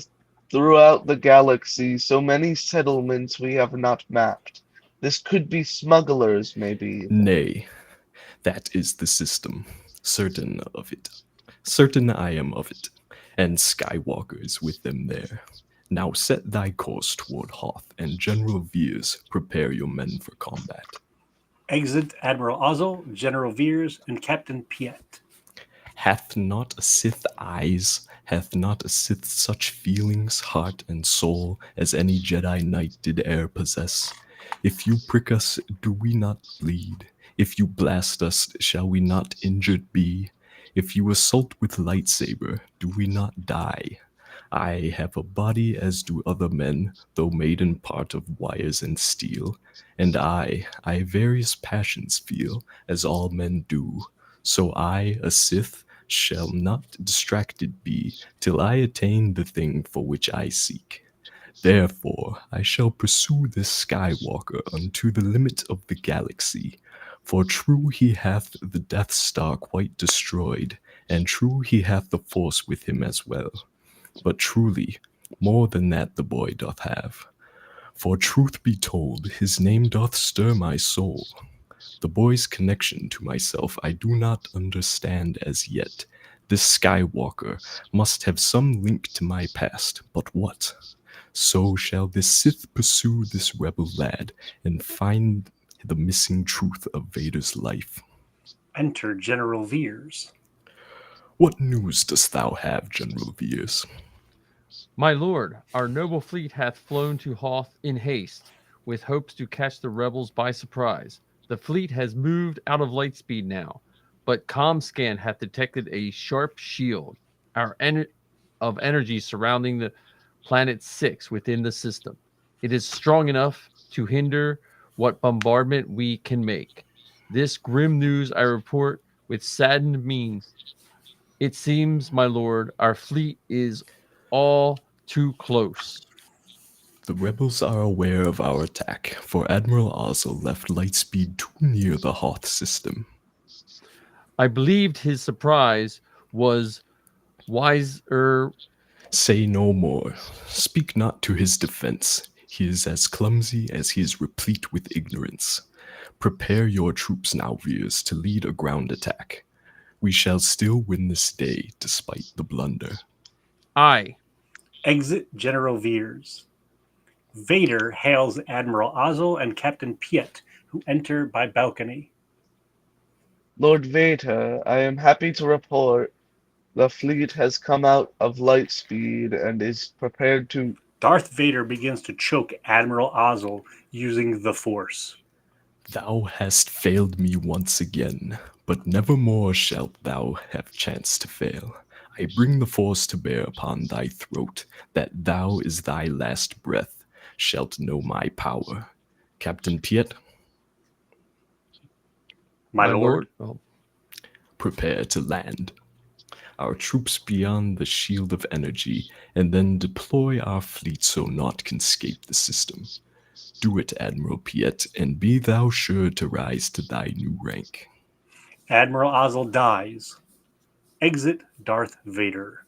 throughout the galaxy so many settlements we have not mapped. This could be smugglers, maybe. Nay, that is the system. Certain of it. Certain I am of it. And Skywalkers with them there. Now set thy course toward Hoth, and General Veers, prepare your men for combat. Exit Admiral Ozzel, General Veers, and Captain Piet. Hath not a Sith eyes? Hath not a Sith such feelings, heart, and soul as any Jedi Knight did e'er possess? If you prick us, do we not bleed? If you blast us, shall we not injured be? If you assault with lightsaber, do we not die? I have a body as do other men, though made in part of wires and steel, and I various passions feel, as all men do. So I, a Sith, shall not distracted be, till I attain the thing for which I seek. Therefore I shall pursue this Skywalker unto the limit of the galaxy, for true he hath the Death Star quite destroyed, and true he hath the Force with him as well. But truly, more than that the boy doth have. For truth be told, his name doth stir my soul. The boy's connection to myself I do not understand as yet. This Skywalker must have some link to my past, but what? So shall this Sith pursue this rebel lad, and find the missing truth of Vader's life. Enter General Veers. What news dost thou have, General Veers? My lord, our noble fleet hath flown to Hoth in haste, with hopes to catch the rebels by surprise. The fleet has moved out of light speed now, but ComScan hath detected a sharp shield of energy surrounding the planet 6 within the system. It is strong enough to hinder what bombardment we can make. This grim news I report with saddened mien It seems, my lord, our fleet is all too close. The rebels are aware of our attack, for Admiral Ozzel left Lightspeed too near the Hoth system. I believed his surprise was wiser. Say no more. Speak not to his defense. He is as clumsy as he is replete with ignorance. Prepare your troops now, Veers, to lead a ground attack. We shall still win this day, despite the blunder. Aye. Exit General Veers. Vader hails Admiral Ozzel and Captain Piet, who enter by balcony. Lord Vader, I am happy to report the fleet has come out of Lightspeed and is prepared to. Darth Vader begins to choke Admiral Ozzel using the Force. Thou hast failed me once again, but nevermore shalt thou have chance to fail. I bring the force to bear upon thy throat, that thou is thy last breath shalt know my power. Captain Piet, My lord. Oh, prepare to land. Our troops beyond the shield of energy, and then deploy our fleet so naught can escape the system. Do it, Admiral Piet, and be thou sure to rise to thy new rank. Admiral Ozzel dies. Exit Darth Vader.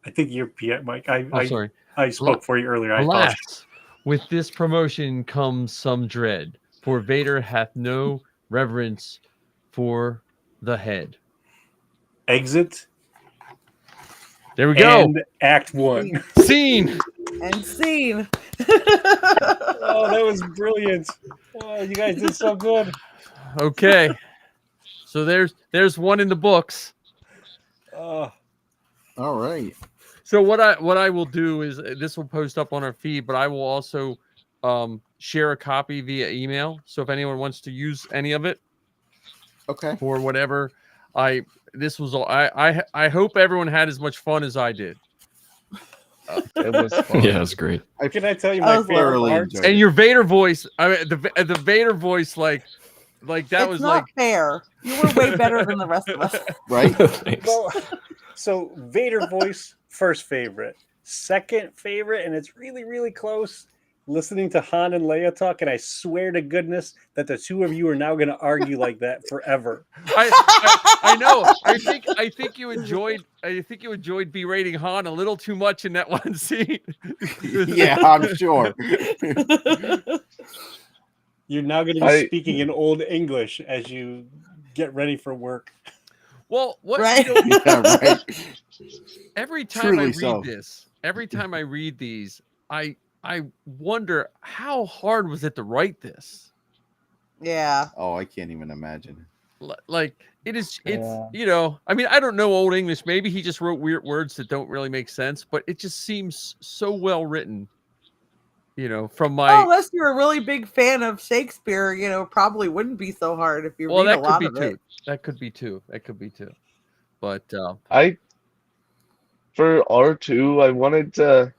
I think you're Piet, Mike. sorry. I spoke for you earlier. I Alas, apologize. with this promotion comes some dread, for Vader hath no reverence for the head. Exit There we go. and Act 1. Scene. And scene. Oh, that was brilliant. Oh, you guys did so good. Okay. So there's one in the books. Oh, All right. So what I will do is this will post up on our feed, but I will also share a copy via email. So if anyone wants to use any of it Okay. for whatever, I hope everyone had as much fun as I did. It was fun. Yeah, that's great. can I tell you I my was favorite thoroughly part? enjoyed And your Vader voice, I mean the Vader voice, like that It's was not like fair. You were way better than the rest of us. Right? Thanks. Well, so Vader voice, first favorite. Second favorite, and it's really, really close. Listening to Han and Leia talk, and I swear to goodness that the two of you are now going to argue like that forever. I know. I think you enjoyed berating Han a little too much in that one scene. Yeah, I'm sure. You're now going to be speaking in Old English as you get ready for work. Well, what Right? Yeah, right. every time I Truly read so. every time I read these, I wonder how hard was it to write this? Yeah. Oh, I can't even imagine. Like it's Yeah. I mean, I don't know Old English. Maybe he just wrote weird words that don't really make sense, but it just seems so well written. From my Unless you're a really big fan of Shakespeare, probably wouldn't be so hard if you read a that could lot be of too. it. That could be too. But For R2, I wanted to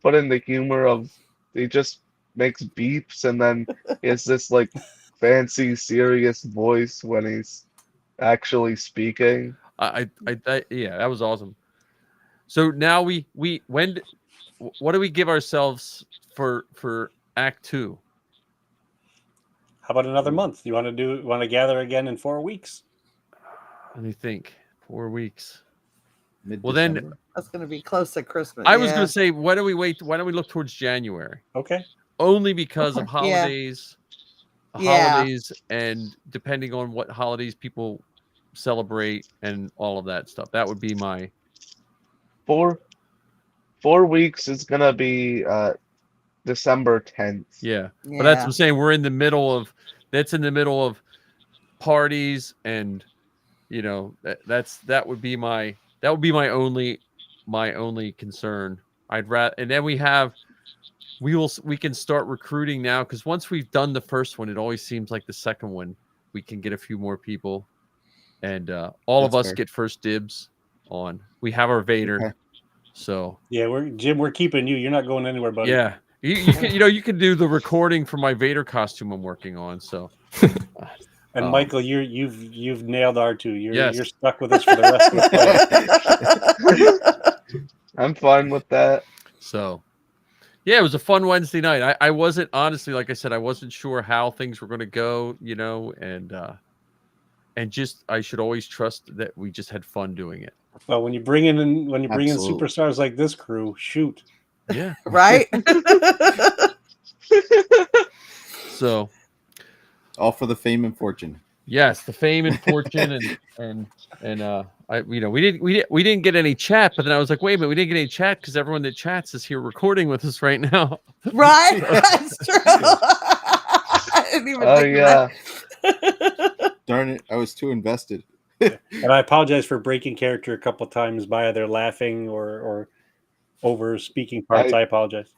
put in the humor of he just makes beeps and then he has this like fancy serious voice when he's actually speaking. yeah, that was awesome. So now what do we give ourselves for Act 2? How about another month? You want to gather again in 4 weeks? Let me think. 4 weeks. Mid-December. then That's going to be close to Christmas. I was going to say, why don't we wait? Why don't we look towards January? Okay. Only because of Yeah. holidays, Yeah. and depending on what holidays people celebrate and all of that stuff. That would be my 4 weeks is gonna be December 10th. yeah. Yeah. But that's what I'm saying. We're in the middle of parties, and that would be my only concern. I'd rather, and then we can start recruiting now, because once we've done the first one, it always seems like the second one we can get a few more people, and all of That's us fair. get first dibs on. We have our Vader, Okay. so Yeah, we're keeping you. You're not going anywhere, buddy. yeah. You can you can do the recording for my Vader costume I'm working on. So, And Michael, you've nailed R2. Yes. You're stuck with us for the rest of the play. I'm fine with that. so yeah, it was a fun Wednesday night. I wasn't honestly, like I said, I wasn't sure how things were going to go, and just I should always trust that we just had fun doing it. Well, when you bring in Absolutely. superstars like this crew, shoot. Yeah. Right? So All for the fame and fortune. yes, the fame and fortune and I we didn't get any chat, but then I was like, wait a minute, we didn't get any chat because everyone that chats is here recording with us right now. Right? That's true. I didn't even Oh think of yeah. that. Darn it, I was too invested. And I apologize for breaking character a couple of times by either laughing or over speaking parts. I apologize.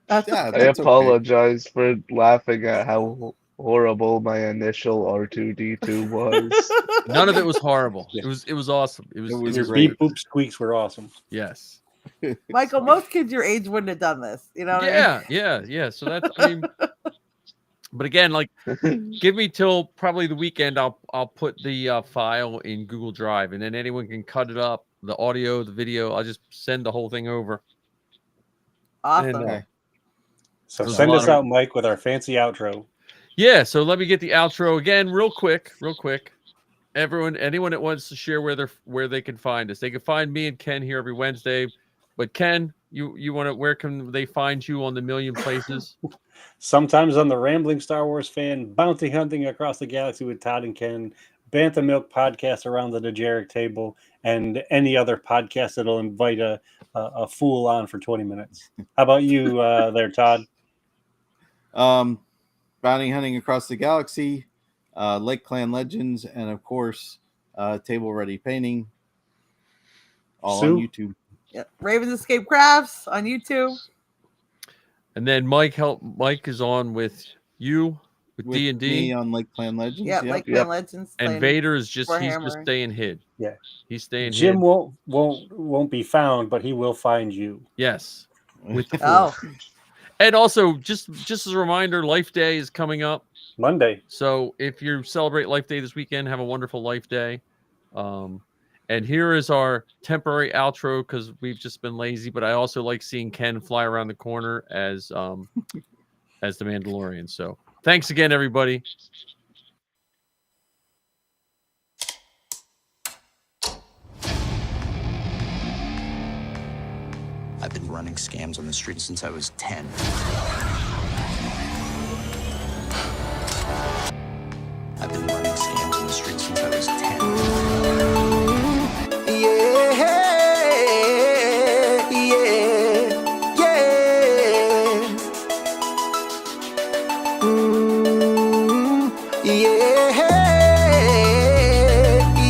That's Yeah, I that's okay. apologize for laughing at how horrible my initial R2D2 was. None of it was horrible. It was awesome. It was was Your great. beep boop squeaks were awesome. yes. Michael, most kids your age wouldn't have done this. You know what I mean? Yeah. So that's but again, like give me till probably the weekend. I'll put the file in Google Drive, and then anyone can cut it up, the audio, the video. I'll just send the whole thing over. Awesome. And, Okay. So It was send a lot us of- out, Mike, with our fancy outro. Yeah, so let me get the outro again real quick. Anyone that wants to share where they can find us, they can find me and Ken here every Wednesday. But Ken, you want to, where can they find you on the million places? Sometimes on the Rambling Star Wars Fan, Bounty Hunting Across the Galaxy with Todd and Ken, Bantha Milk Podcast Around the Dejeric Table, and any other podcast that'll invite a fool on for 20 minutes. How about you there, Todd? Bounty Hunting Across the Galaxy, Lake Clan Legends, and of course, Table Ready Painting. All Sue? on YouTube. Yep. Ravens Escape Crafts on YouTube. And then Mike is on with you with With D&D, me on Lake Clan Legends. Yeah, yep. Lake Yep. Clan Legends. and playing Vader is just Warhammer. staying hid. Yeah. He's staying Jim hid. won't be found, but he will find you. Yes. With the Oh, And also, just as a reminder, Life Day is coming up. Monday. So if you celebrate Life Day this weekend, have a wonderful Life Day. And here is our temporary outro because we've just been lazy. But I also like seeing Ken fly around the corner as the Mandalorian. So thanks again, everybody. I've been running scams on the street since I was 10. I've been running scams on the street since I was 10. Yeah, yeah, yeah.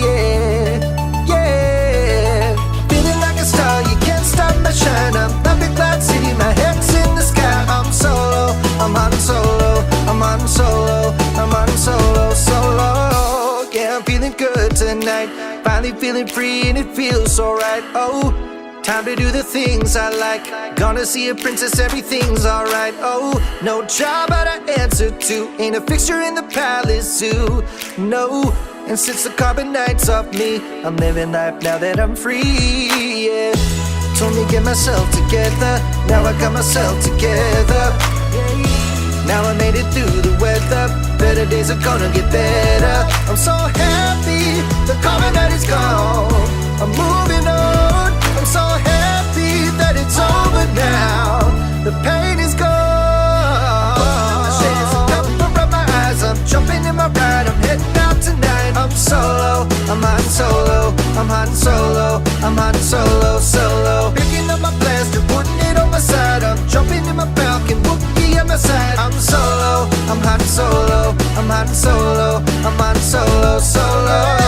Yeah, yeah. Feeling like a star, you can't stop my shine. I'm up in Cloud City, my head's in the sky. I'm solo, I'm on solo, I'm on solo, I'm on solo, solo. Yeah, I'm feeling good tonight. Finally feeling free and it feels so right. Oh, time to do the things I like. Gonna see a princess, everything's alright. Oh, no job but I answer to. Ain't a fixture in the palace zoo. No, and since the carbon night's off me, I'm living life now that I'm free. Yeah, told me get myself together. Now I got myself together. Now I made it through the weather. Better days are gonna get better. I'm so happy the carbon night is gone. I'm moving on. I'm so happy that it's over now. The pain is gone. The shades are covering my eyes. I'm jumping in my ride. I'm heading out tonight. I'm solo. I'm on solo. I'm on solo. I'm on solo. Solo. Picking up my blaster, putting it on my side. I'm jumping in my Falcon. Wookie on my side. I'm solo. I'm on solo. I'm on solo. I'm on solo. Solo.